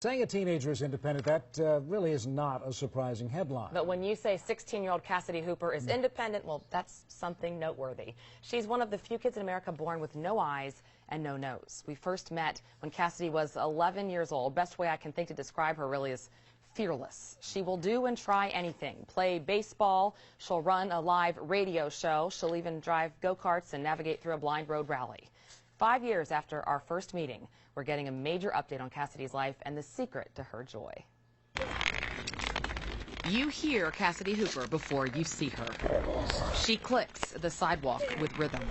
Saying a teenager is independent, that really is not a surprising headline. But when you say 16-year-old Cassidy Hooper is independent, well, that's something noteworthy. She's one of the few kids in America born with no eyes and no nose. We first met when Cassidy was 11 years old. Best way I can think to describe her really is fearless. She will do and try anything. Play baseball, she'll run a live radio show, she'll even drive go-karts and navigate through a blind road rally. 5 years after our first meeting, we're getting a major update on Cassidy's life and the secret to her joy. You hear Cassidy Hooper before you see her. She clicks the sidewalk with rhythm.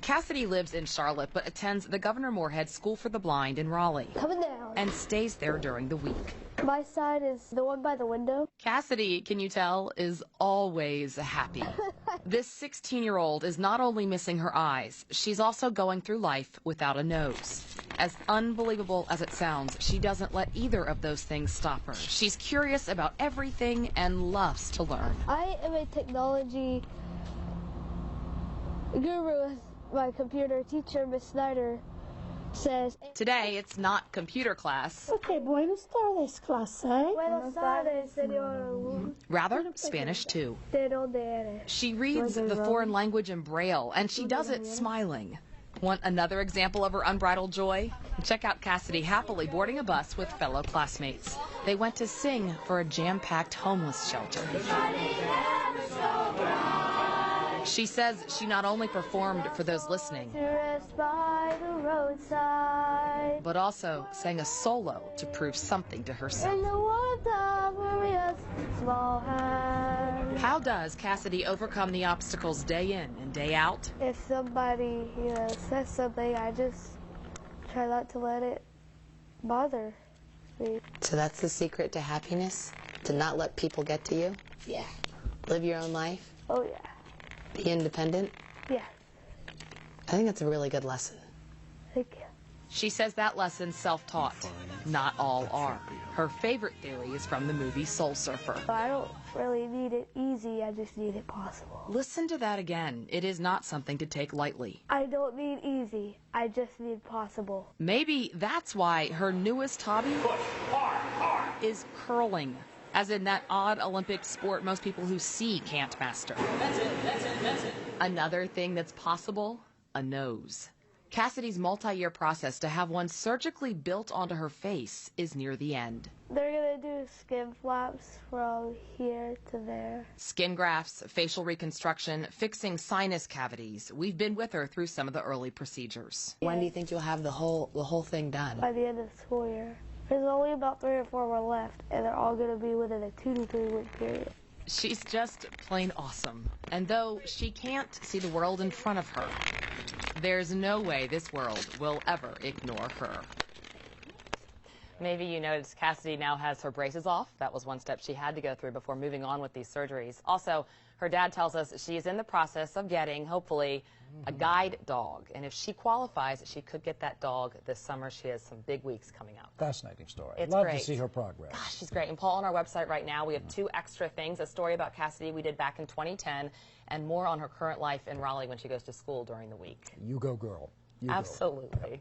Cassidy lives in Charlotte but attends the Governor Moorhead School for the Blind in Raleigh. Coming down. And stays there during the week. My side is the one by the window. Cassidy, can you tell, is always happy. This 16-year-old is not only missing her eyes, she's also going through life without a nose. As unbelievable as it sounds, she doesn't let either of those things stop her. She's curious about everything and loves to learn. I am a technology guru. My computer teacher, Miss Snyder, says... Today, it's not computer class. Okay, buenos tardes, clase. Buenos tardes, señor. Rather, Spanish too. De donde eres? She reads the foreign language in Braille, and she does it smiling. Want another example of her unbridled joy? Check out Cassidy happily boarding a bus with fellow classmates. They went to sing for a jam-packed homeless shelter. She says she not only performed for those listening, By the roadside. but also sang a solo to prove something to herself. In the warmth of Maria's small hand. How does Cassidy overcome the obstacles day in and day out? If somebody, says something, I just try not to let it bother me. So that's the secret to happiness? To not let people get to you? Yeah. Live your own life? Oh, yeah. Be independent? Yeah. I think that's a really good lesson. Thank you. She says that lesson's self-taught. Not all are. Her favorite theory is from the movie Soul Surfer. I don't really need it easy, I just need it possible. Listen to that again. It is not something to take lightly. I don't need easy, I just need possible. Maybe that's why her newest hobby is curling. As in that odd Olympic sport most people who see can't master. That's it. Another thing that's possible, a nose. Cassidy's multi-year process to have one surgically built onto her face is near the end. They're gonna do skin flaps from here to there. Skin grafts, facial reconstruction, fixing sinus cavities. We've been with her through some of the early procedures. When do you think you'll have the whole thing done? By the end of the school year. There's only about 3 or 4 more left, and they're all gonna be within a 2 to 3 week period. She's just plain awesome. And though she can't see the world in front of her, there's no way this world will ever ignore her. Maybe you noticed Cassidy now has her braces off. That was one step she had to go through before moving on with these surgeries. Also, her dad tells us she is in the process of getting, hopefully, a guide dog. And if she qualifies, she could get that dog this summer. She has some big weeks coming up. Fascinating story. It's Love great. to see her progress. Gosh, she's great. And Paul, on our website right now, we have 2 extra things. A story about Cassidy we did back in 2010, and more on her current life in Raleigh when she goes to school during the week. You go, girl. You go. Absolutely.